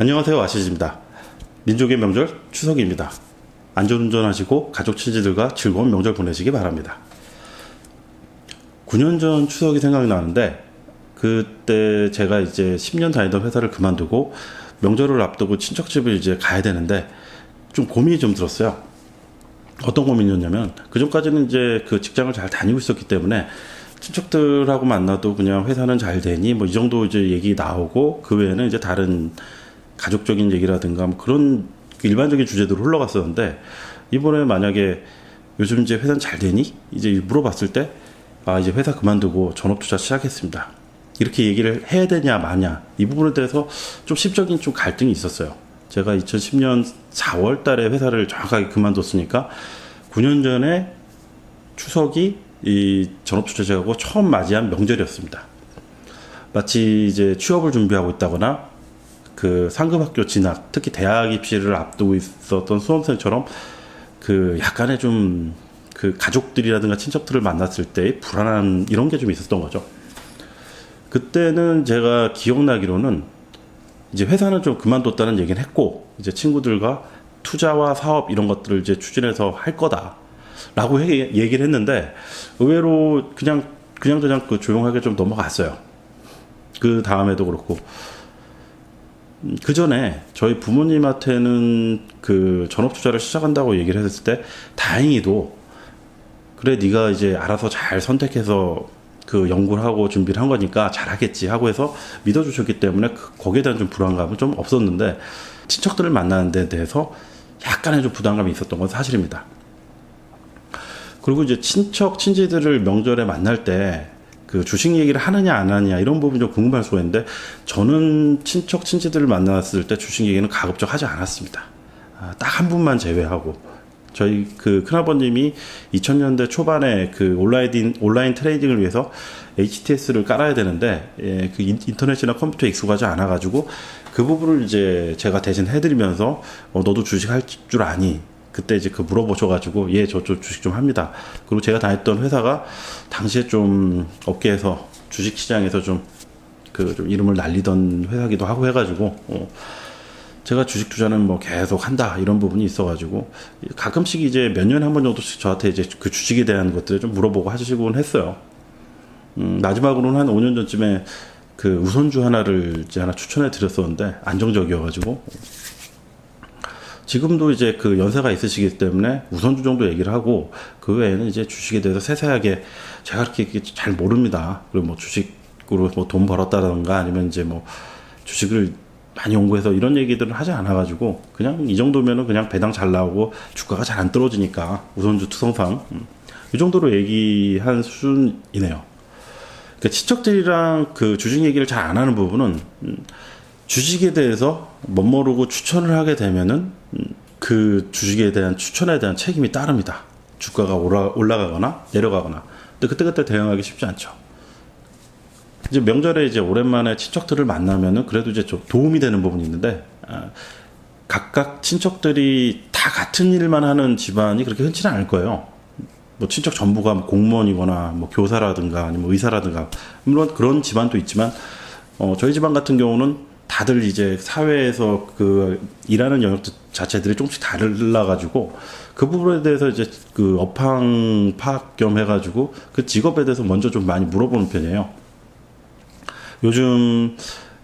안녕하세요, 아시즈입니다. 민족의 명절 추석입니다. 안전운전하시고 가족 친지들과 즐거운 명절 보내시기 바랍니다. 9년 전 추석이 생각나는데, 그때 제가 이제 10년 다니던 회사를 그만두고 명절을 앞두고 친척집을 이제 가야 되는데 좀 고민이 좀 들었어요. 어떤 고민이었냐면, 그 전까지는 이제 그 직장을 잘 다니고 있었기 때문에 친척들하고 만나도 그냥 회사는 잘 되니 뭐 이 정도 이제 얘기 나오고, 그 외에는 이제 다른 가족적인 얘기라든가 뭐 그런 일반적인 주제들로 흘러갔었는데, 이번에 만약에 요즘 이제 회사는 잘 되니? 이제 물어봤을 때, 이제 회사 그만두고 전업투자 시작했습니다, 이렇게 얘기를 해야 되냐 마냐, 이 부분에 대해서 좀 심적인 좀 갈등이 있었어요. 제가 2010년 4월 달에 회사를 정확하게 그만뒀으니까 9년 전에 추석이 이 전업투자 시작하고 처음 맞이한 명절이었습니다. 마치 이제 취업을 준비하고 있다거나 그 상급학교 진학, 특히 대학 입시를 앞두고 있었던 수험생처럼 그 약간의 좀 그 가족들이라든가 친척들을 만났을 때의 불안한 이런 게 좀 있었던 거죠. 그때는 제가 기억나기로는 이제 회사는 좀 그만뒀다는 얘기는 했고, 이제 친구들과 투자와 사업 이런 것들을 이제 추진해서 할 거다라고 얘기를 했는데, 의외로 그냥 그 조용하게 좀 넘어갔어요. 그 다음에도 그렇고, 그 전에 저희 부모님한테는 그 전업 투자를 시작한다고 얘기를 했을 때, 다행히도 그래 네가 이제 알아서 잘 선택해서 그 연구를 하고 준비를 한 거니까 잘하겠지 하고 해서 믿어주셨기 때문에 거기에 대한 좀 불안감은 좀 없었는데, 친척들을 만나는 데 대해서 약간의 좀 부담감이 있었던 건 사실입니다. 그리고 이제 친척 친지들을 명절에 만날 때 그 주식 얘기를 하느냐 안 하느냐 이런 부분이 좀 궁금할 수가 있는데, 저는 친척 친지들을 만났을 때 주식 얘기는 가급적 하지 않았습니다. 딱 한 분만 제외하고, 저희 그 큰아버님이 2000년대 초반에 그 온라인 트레이딩을 위해서 HTS를 깔아야 되는데, 그 인터넷이나 컴퓨터에 익숙하지 않아가지고 그 부분을 이제 제가 대신 해드리면서 너도 주식 할 줄 아니? 그때 이제 그 물어보셔가지고, 예, 저 주식 좀 합니다. 그리고 제가 다녔던 회사가 당시에 좀 업계에서 주식 시장에서 좀 이름을 날리던 회사기도 하고 해가지고, 제가 주식 투자는 뭐 계속 한다 이런 부분이 있어가지고, 가끔씩 이제 몇 년에 한 번 정도씩 저한테 이제 그 주식에 대한 것들을 좀 물어보고 하시곤 했어요. 마지막으로는 한 5년 전쯤에 그 우선주 하나를 이제 하나 추천해 드렸었는데 안정적이어가지고, 지금도 이제 그 연세가 있으시기 때문에 우선주 정도 얘기를 하고, 그 외에는 이제 주식에 대해서 세세하게 제가 그렇게 잘 모릅니다. 그리고 뭐 주식으로 뭐 돈 벌었다던가 아니면 이제 뭐 주식을 많이 연구해서 이런 얘기들을 하지 않아가지고, 그냥 이 정도면은 그냥 배당 잘 나오고 주가가 잘 안 떨어지니까 우선주 투성상 이 정도로 얘기한 수준이네요. 그러니까 친척들이랑 그 주식 얘기를 잘 안 하는 부분은, 주식에 대해서 멋모르고 추천을 하게 되면은 그 주식에 대한 추천에 대한 책임이 따릅니다. 주가가 올라가거나 내려가거나. 근데 그때그때 대응하기 쉽지 않죠. 이제 명절에 이제 오랜만에 친척들을 만나면은 그래도 이제 좀 도움이 되는 부분이 있는데, 각각 친척들이 다 같은 일만 하는 집안이 그렇게 흔치는 않을 거예요. 뭐 친척 전부가 뭐 공무원이거나 뭐 교사라든가 아니면 의사라든가, 물론 그런 집안도 있지만, 저희 집안 같은 경우는 다들 이제 사회에서 그 일하는 영역 자체들이 조금씩 달라가지고, 그 부분에 대해서 이제 그 업황 파악 겸 해가지고 그 직업에 대해서 먼저 좀 많이 물어보는 편이에요. 요즘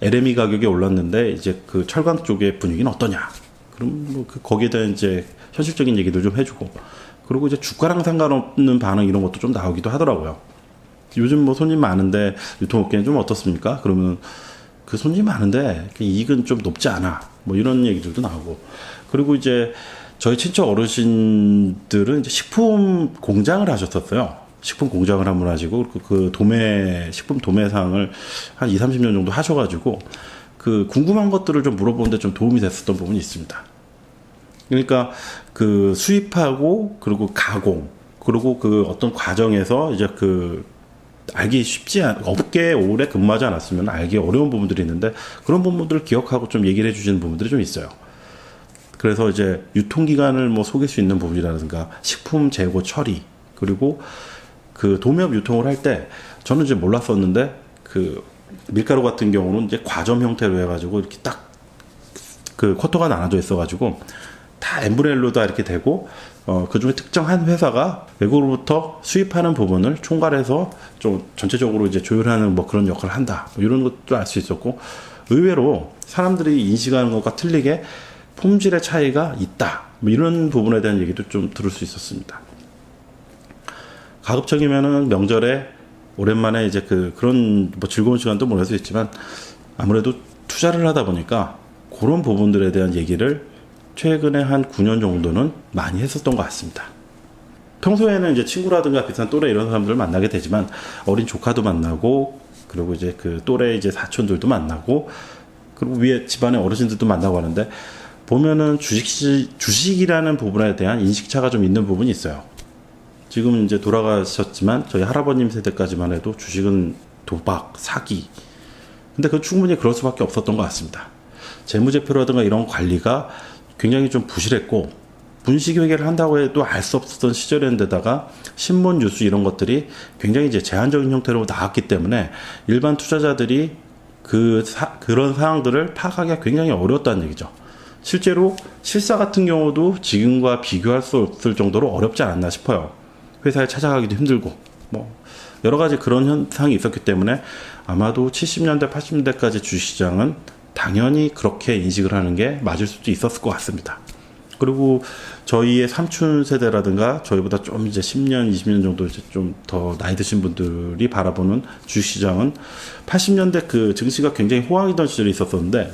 LME 가격이 올랐는데 이제 그 철강 쪽의 분위기는 어떠냐? 그럼 뭐 거기에 대한 이제 현실적인 얘기도 좀 해주고, 그리고 이제 주가랑 상관없는 반응 이런 것도 좀 나오기도 하더라고요. 요즘 뭐 손님 많은데 유통업계는 좀 어떻습니까? 그러면 그 손님 많은데 이익은 좀 높지 않아, 뭐 이런 얘기들도 나오고. 그리고 이제 저희 친척 어르신들은 이제 식품 공장을 하셨었어요. 식품 공장을 한번 하시고, 그 식품 도매상을 한 20-30년 정도 하셔가지고, 그 궁금한 것들을 좀 물어보는데 좀 도움이 됐었던 부분이 있습니다. 그러니까 그 수입하고, 그리고 가공, 그리고 그 어떤 과정에서 이제 그 알기 쉽지 업계에 오래 근무하지 않았으면 알기 어려운 부분들이 있는데, 그런 부분들을 기억하고 좀 얘기를 해주시는 부분들이 좀 있어요. 그래서 이제 유통기간을 뭐 속일 수 있는 부분이라든가 식품 재고 처리, 그리고 그 도매업 유통을 할 때 저는 이제 몰랐었는데, 그 밀가루 같은 경우는 이제 과점 형태로 해가지고 이렇게 딱 그 쿼터가 나눠져 있어가지고 다 n분의 1로 다 이렇게 되고 그 중에 특정한 회사가 외국으로부터 수입하는 부분을 총괄해서 좀 전체적으로 이제 조율하는 뭐 그런 역할을 한다. 뭐 이런 것도 알 수 있었고 의외로 사람들이 인식하는 것과 틀리게 품질의 차이가 있다. 뭐 이런 부분에 대한 얘기도 좀 들을 수 있었습니다. 가급적이면은 명절에 오랜만에 이제 그런 뭐 즐거운 시간도 보낼 수 있지만 아무래도 투자를 하다 보니까 그런 부분들에 대한 얘기를 최근에 한 9년 정도는 많이 했었던 것 같습니다. 평소에는 이제 친구라든가 비슷한 또래 이런 사람들을 만나게 되지만 어린 조카도 만나고 그리고 이제 그 또래 이제 사촌들도 만나고 그리고 위에 집안의 어르신들도 만나고 하는데 보면은 주식이라는 부분에 대한 인식차가 좀 있는 부분이 있어요. 지금 이제 돌아가셨지만 저희 할아버님 세대까지만 해도 주식은 도박, 사기. 근데 그 충분히 그럴 수밖에 없었던 것 같습니다. 재무제표라든가 이런 관리가 굉장히 좀 부실했고 분식회계를 한다고 해도 알 수 없었던 시절인데다가 신문 뉴스 이런 것들이 굉장히 이제 제한적인 형태로 나왔기 때문에 일반 투자자들이 그런 상황들을 파악하기가 굉장히 어려웠다는 얘기죠. 실제로 실사 같은 경우도 지금과 비교할 수 없을 정도로 어렵지 않았나 싶어요. 회사에 찾아가기도 힘들고 뭐 여러 가지 그런 현상이 있었기 때문에 아마도 70년대 80년대까지 주식시장은 당연히 그렇게 인식을 하는 게 맞을 수도 있었을 것 같습니다. 그리고 저희의 삼촌 세대라든가 저희보다 좀 이제 10년, 20년 정도 이제 좀 더 나이 드신 분들이 바라보는 주식시장은 80년대 그 증시가 굉장히 호황이던 시절이 있었었는데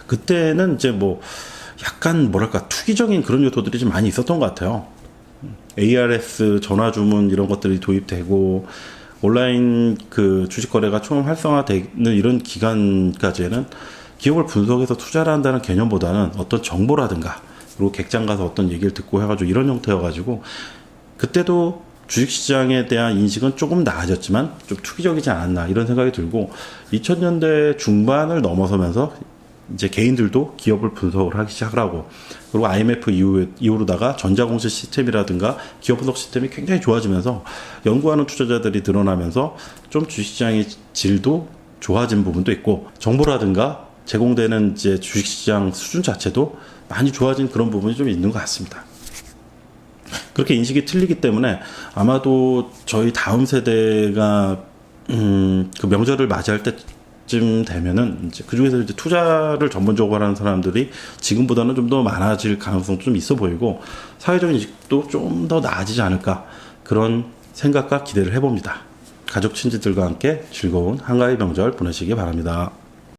그때는 이제 뭐 약간 뭐랄까 투기적인 그런 요소들이 좀 많이 있었던 것 같아요. ARS 전화 주문 이런 것들이 도입되고 온라인 그 주식 거래가 처음 활성화되는 이런 기간까지는 기업을 분석해서 투자를 한다는 개념보다는 어떤 정보라든가 그리고 객장 가서 어떤 얘기를 듣고 해가지고 이런 형태여가지고 그때도 주식시장에 대한 인식은 조금 나아졌지만 좀 투기적이지 않았나 이런 생각이 들고 2000년대 중반을 넘어서면서 이제 개인들도 기업을 분석을 하기 시작을 하고 그리고 IMF 이후로다가 전자공시 시스템이라든가 기업 분석 시스템이 굉장히 좋아지면서 연구하는 투자자들이 늘어나면서 좀 주식시장의 질도 좋아진 부분도 있고 정보라든가 제공되는 이제 주식시장 수준 자체도 많이 좋아진 그런 부분이 좀 있는 것 같습니다. 그렇게 인식이 틀리기 때문에 아마도 저희 다음 세대가 그 명절을 맞이할 때쯤 되면은 이제 그 중에서 이제 투자를 전문적으로 하는 사람들이 지금보다는 좀 더 많아질 가능성도 좀 있어 보이고 사회적인 인식도 좀 더 나아지지 않을까 그런 생각과 기대를 해봅니다. 가족 친지들과 함께 즐거운 한가위 명절 보내시기 바랍니다.